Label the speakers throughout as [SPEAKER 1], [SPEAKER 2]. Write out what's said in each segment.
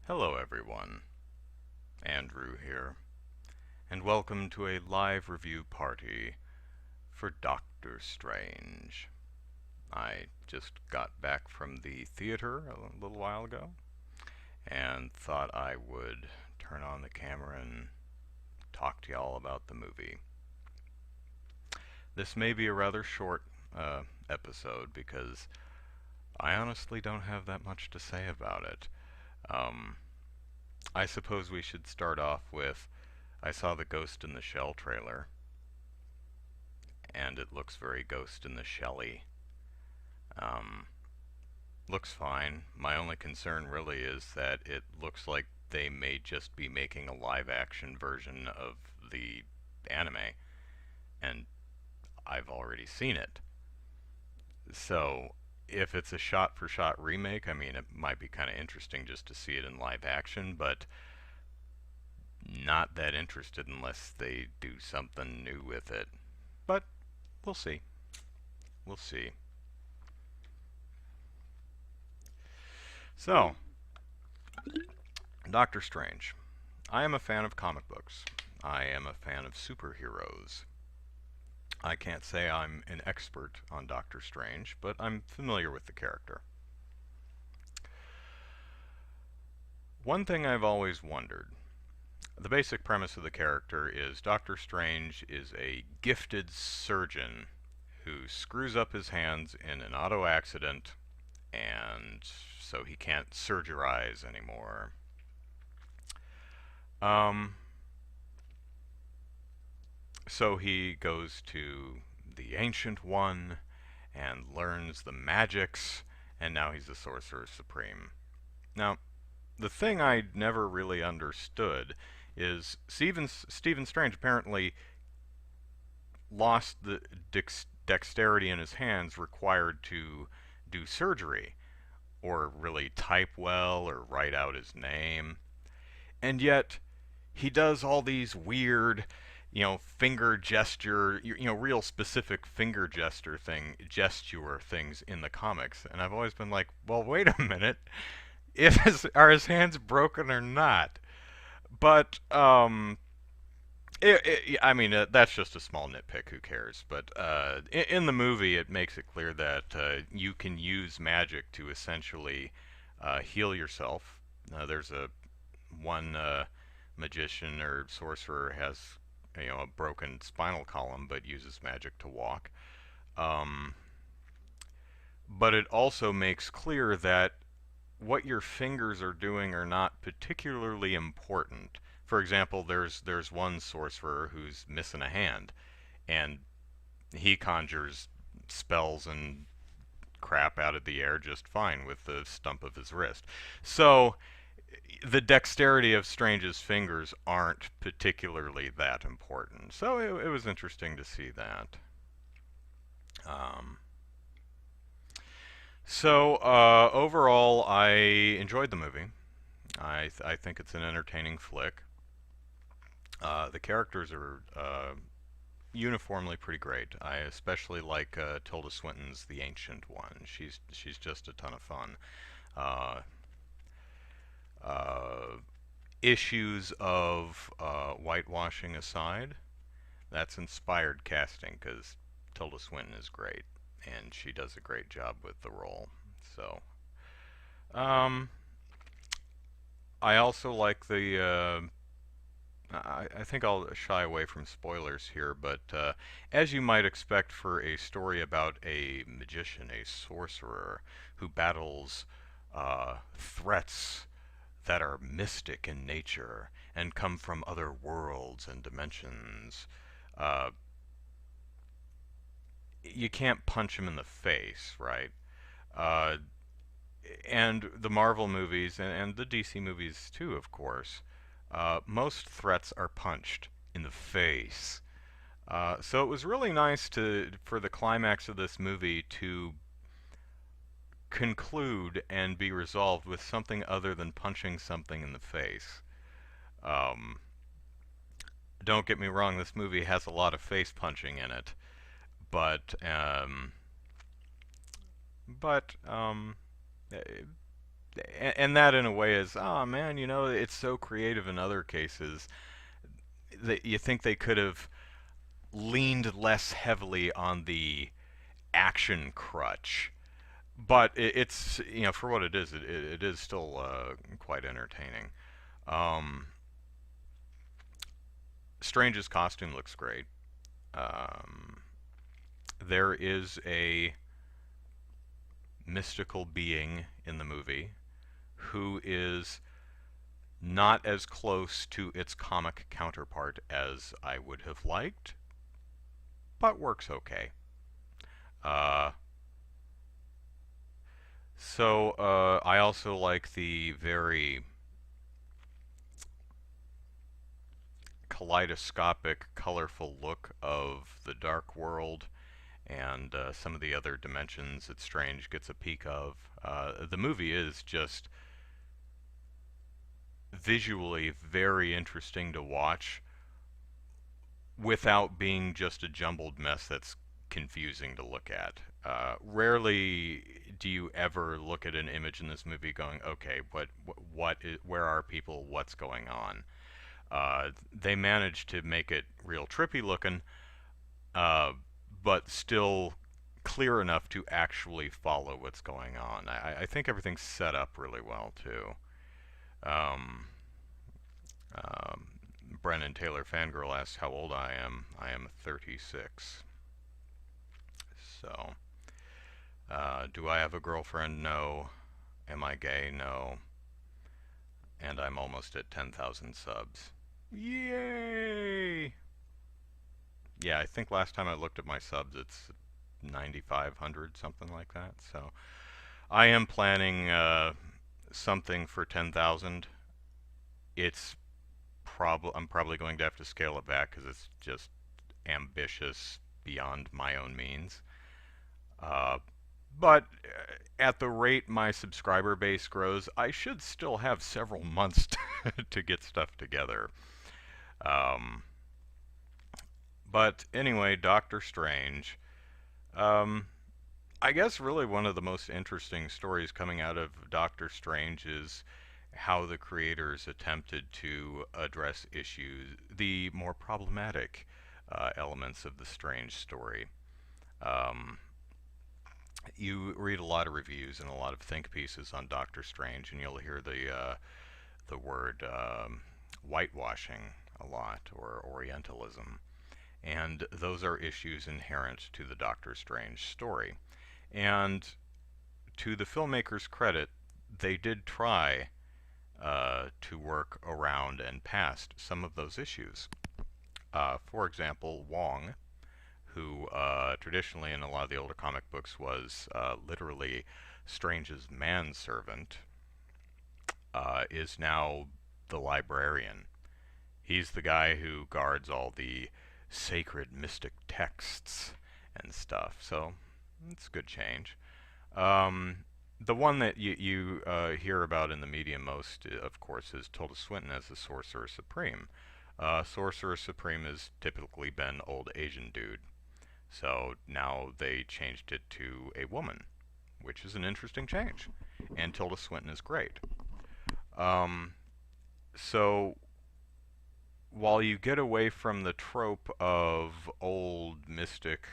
[SPEAKER 1] Hello everyone, Andrew here, and welcome to a live review party for Doctor Strange. I just got back from the theater a little while ago and thought I would turn on the camera and talk to y'all about the movie. This may be a rather short episode because I honestly don't have that much to say about it. Um, I suppose we should start off with I saw the Ghost in the Shell trailer, and it looks very Ghost in the Shelly. Um, Looks fine. My only concern really is that it looks like they may just be making a live-action version of the anime, and I've already seen it. So, if it's a shot-for-shot remake, I mean, it might be kind of interesting just to see it in live action, but not that interested unless they do something new with it. But we'll see. We'll see. So, Doctor Strange. I am a fan of comic books. I am a fan of superheroes. I can't say I'm an expert on Doctor Strange, but I'm familiar with the character. One thing I've always wondered, the basic premise of the character is Doctor Strange is a gifted surgeon who screws up his hands in an auto accident, and so he can't surgerize anymore. So he goes to the Ancient One and learns the magics, and now he's the Sorcerer Supreme. Now, the thing I never really understood is Stephen Strange apparently lost the dexterity in his hands required to do surgery, or really type well, or write out his name. And yet, he does all these weird, finger gesture, real specific finger gesture things in the comics. And I've always been like, well, wait a minute. Are his hands broken or not? But I mean, that's just a small nitpick. Who cares? But in the movie, it makes it clear that you can use magic to essentially heal yourself. There's one magician or sorcerer has a broken spinal column, but uses magic to walk. Um, but it also makes clear that what your fingers are doing are not particularly important. For example, there's one sorcerer who's missing a hand, and he conjures spells and crap out of the air just fine with the stump of his wrist. So the dexterity of Strange's fingers aren't particularly that important. So it was interesting to see that. Um, Overall, I enjoyed the movie. I think it's an entertaining flick. The characters are uniformly pretty great. I especially like Tilda Swinton's the Ancient One. She's just a ton of fun. Uh, Issues of whitewashing aside, that's inspired casting because Tilda Swinton is great and she does a great job with the role. So, um, I also like the. I think I'll shy away from spoilers here, but as you might expect for a story about a magician, a sorcerer, who battles threats that are mystic in nature and come from other worlds and dimensions, uh, you can't punch him in the face, right? Uh, and the Marvel movies and the DC movies too, of course, most threats are punched in the face. So it was really nice for the climax of this movie to conclude and be resolved with something other than punching something in the face. Um, don't get me wrong, this movie has a lot of face punching in it, but it, and that in a way is, oh man, it's so creative in other cases that you think they could have leaned less heavily on the action crutch. But it's, for what it is still quite entertaining. Um, Strange's costume looks great. Um, there is a mystical being in the movie who is not as close to its comic counterpart as I would have liked, but works okay. Uh, I also like the very kaleidoscopic, colorful look of the Dark World and some of the other dimensions that Strange gets a peek of. The movie is just visually very interesting to watch without being just a jumbled mess that's confusing to look at. Rarely do you ever look at an image in this movie going, okay, where are people? What's going on? They managed to make it real trippy looking, uh, but still clear enough to actually follow what's going on. I think everything's set up really well too. Um, um, Brennan Taylor Fangirl asks how old I am. I am 36. So, do I have a girlfriend? No. Am I gay? No. And I'm almost at 10,000 subs. Yay! Yeah, I think last time I looked at my subs, it's 9,500, something like that. So, I am planning something for 10,000. It's I'm probably going to have to scale it back because it's just ambitious beyond my own means. Uh, but at the rate my subscriber base grows, I should still have several months to get stuff together. Um, but anyway, Doctor Strange. Um, I guess really one of the most interesting stories coming out of Doctor Strange is how the creators attempted to address issues, the more problematic elements of the Strange story. Um, you read a lot of reviews and a lot of think pieces on Doctor Strange, and you'll hear the word whitewashing a lot, or Orientalism, and those are issues inherent to the Doctor Strange story. And to the filmmakers' credit, they did try to work around and past some of those issues. For example, Wong, who traditionally in a lot of the older comic books was literally Strange's manservant, is now the librarian. He's the guy who guards all the sacred mystic texts and stuff, so it's a good change. Um, the one that you hear about in the media most, of course, is Tilda Swinton as the Sorcerer Supreme. Sorcerer Supreme has typically been old Asian dude, so now they changed it to a woman, which is an interesting change. And Tilda Swinton is great. Um, so while you get away from the trope of old mystic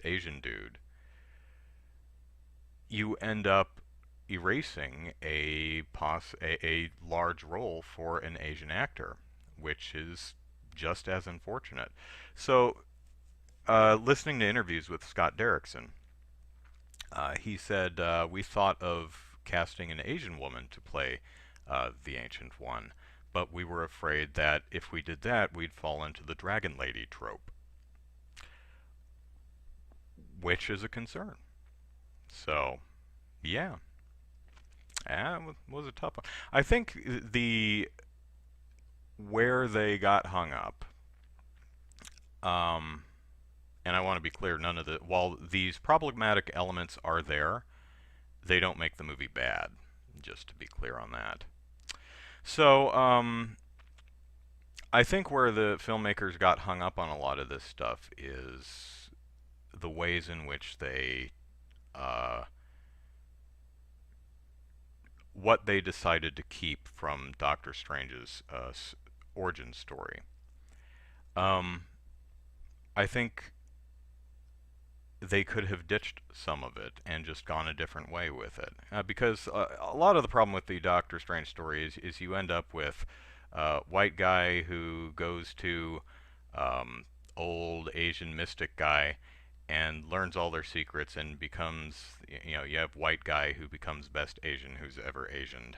[SPEAKER 1] Asian dude, you end up erasing a large role for an Asian actor, which is just as unfortunate. So, listening to interviews with Scott Derrickson, he said, we thought of casting an Asian woman to play the Ancient One, but we were afraid that if we did that, we'd fall into the Dragon Lady trope, which is a concern. So, yeah, that was a tough one. I think the where they got hung up, um, and I want to be clear, while these problematic elements are there, they don't make the movie bad, just to be clear on that. So, I think where the filmmakers got hung up on a lot of this stuff is the ways in which they what they decided to keep from Doctor Strange's origin story. Um, I think they could have ditched some of it and just gone a different way with it. Because a lot of the problem with the Doctor Strange story is you end up with white guy who goes to um, old Asian mystic guy and learns all their secrets and becomes, you have white guy who becomes best Asian who's ever Asianed.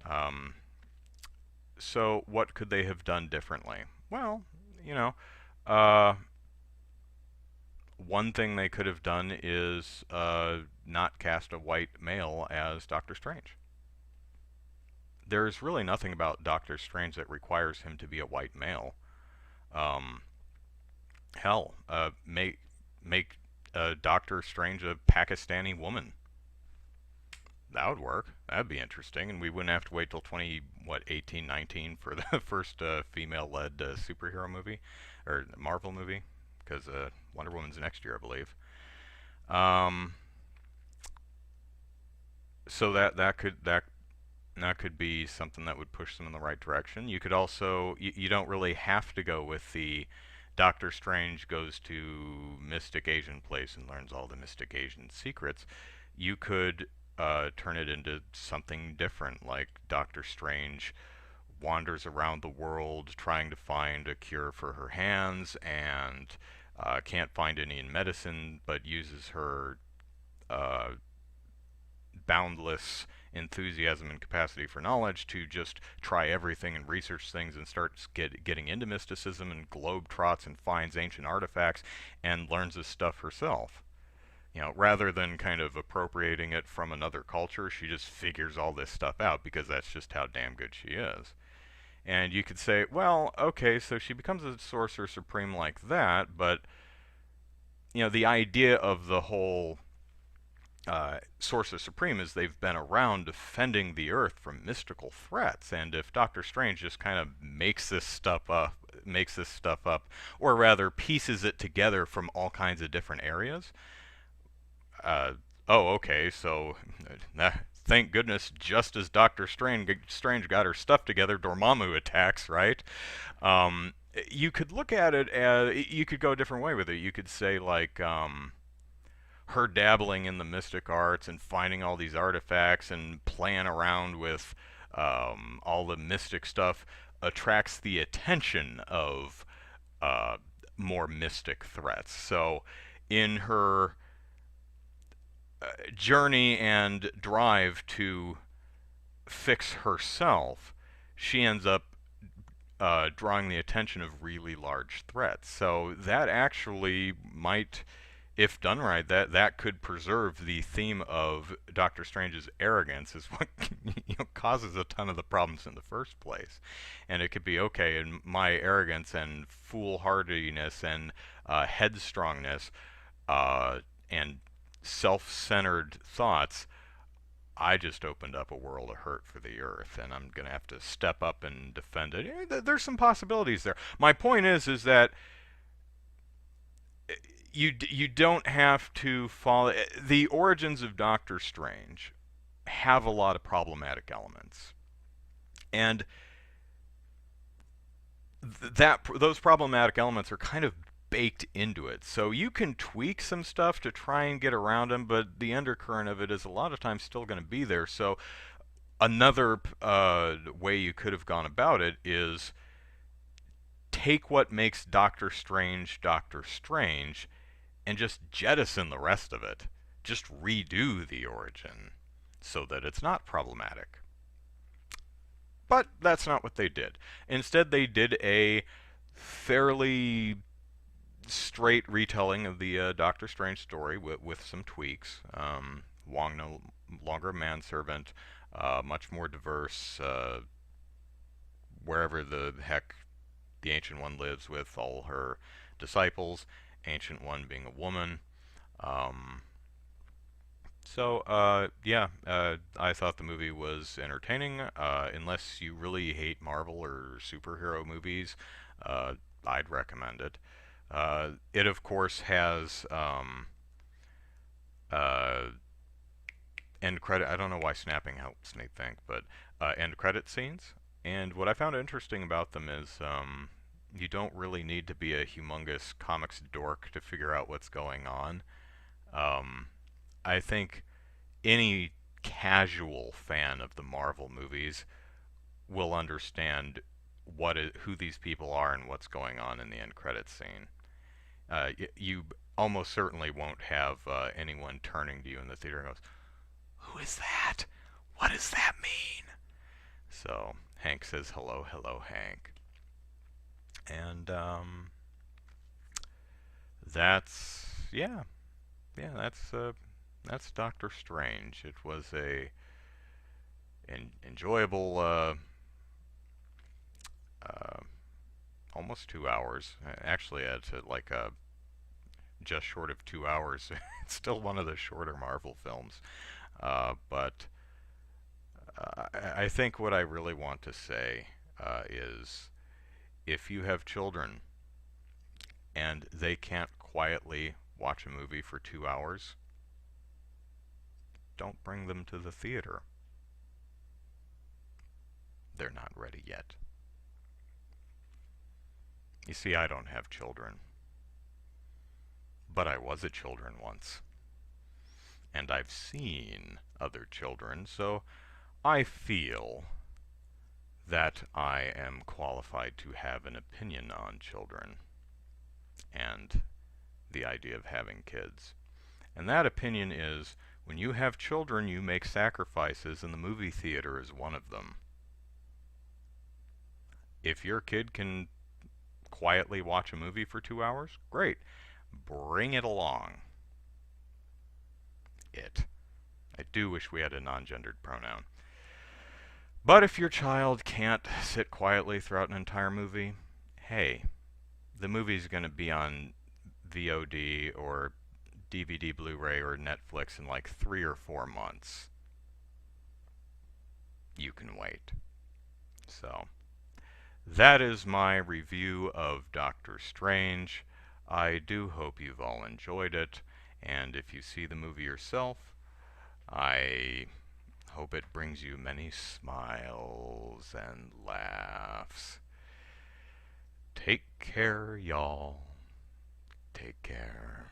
[SPEAKER 1] Um, so what could they have done differently? Well, you know, uh, one thing they could have done is not cast a white male as Doctor Strange. There's really nothing about Doctor Strange that requires him to be a white male. Um, hell, make Doctor Strange a Pakistani woman. That would work. That'd be interesting, and we wouldn't have to wait till 18, 19 for the first female-led superhero movie or Marvel movie, because Wonder Woman's next year, I believe. Um, so that could be something that would push them in the right direction. You could also you don't really have to go with the Doctor Strange goes to Mystic Asian place and learns all the Mystic Asian secrets. You could turn it into something different, like Doctor Strange wanders around the world trying to find a cure for her hands and can't find any in medicine, but uses her uh, boundless enthusiasm and capacity for knowledge to just try everything and research things and starts getting into mysticism and globe trots and finds ancient artifacts and learns this stuff herself. Rather than kind of appropriating it from another culture, she just figures all this stuff out because that's just how damn good she is. And you could say, well, okay, so she becomes a sorcerer supreme like that, but the idea of the whole Sorcerer Supreme is they've been around defending the Earth from mystical threats, and if Doctor Strange just kind of makes this stuff up, or rather pieces it together from all kinds of different areas, uh, oh, okay, so thank goodness, just as Doctor Strange got her stuff together, Dormammu attacks, right? You could look at it as you could go a different way with it. You could say like. Her dabbling in the mystic arts and finding all these artifacts and playing around with all the mystic stuff attracts the attention of uh, more mystic threats. So, in her journey and drive to fix herself, she ends up drawing the attention of really large threats. So that actually might, if done right, that could preserve the theme of Doctor Strange's arrogance is what causes a ton of the problems in the first place. And it could be okay, and my arrogance and foolhardiness and headstrongness and self-centered thoughts, I just opened up a world of hurt for the Earth, and I'm gonna have to step up and defend it. There's some possibilities there. My point is that you don't have to follow the origins of Doctor Strange have a lot of problematic elements, and those problematic elements are kind of baked into it. So you can tweak some stuff to try and get around them, but the undercurrent of it is a lot of times still going to be there. So another way you could have gone about it is take what makes Doctor Strange and just jettison the rest of it. Just redo the origin so that it's not problematic. But that's not what they did. Instead, they did a fairly straight retelling of the Doctor Strange story with some tweaks. Wong no longer a manservant, much more diverse, wherever the heck the Ancient One lives with all her disciples, Ancient One being a woman. Um, I thought the movie was entertaining. Unless you really hate Marvel or superhero movies, uh, I'd recommend it. It of course has uh, end credit. I don't know why snapping helps me think, but end credit scenes. And what I found interesting about them is you don't really need to be a humongous comics dork to figure out what's going on. Um, I think any casual fan of the Marvel movies will understand who these people are and what's going on in the end credits scene. You almost certainly won't have anyone turning to you in the theater and goes, "Who is that? What does that mean?" So Hank says, "Hello, hello, Hank," and that's yeah, that's Doctor Strange. It was a enjoyable uh, almost 2 hours. Actually, it's like just short of 2 hours. It's still one of the shorter Marvel films. But I think what I really want to say is if you have children and they can't quietly watch a movie for 2 hours, don't bring them to the theater. They're not ready yet. You see, I don't have children, but I was a children once. And I've seen other children, so I feel that I am qualified to have an opinion on children and the idea of having kids. And that opinion is when you have children, you make sacrifices, and the movie theater is one of them. If your kid can quietly watch a movie for 2 hours, great. Bring it along. It. I do wish we had a non-gendered pronoun. But if your child can't sit quietly throughout an entire movie, hey, the movie's going to be on VOD or DVD, Blu-ray, or Netflix in like 3 or 4 months. You can wait. So, that is my review of Doctor Strange. I do hope you've all enjoyed it, and if you see the movie yourself, I hope it brings you many smiles and laughs. Take care, y'all. Take care.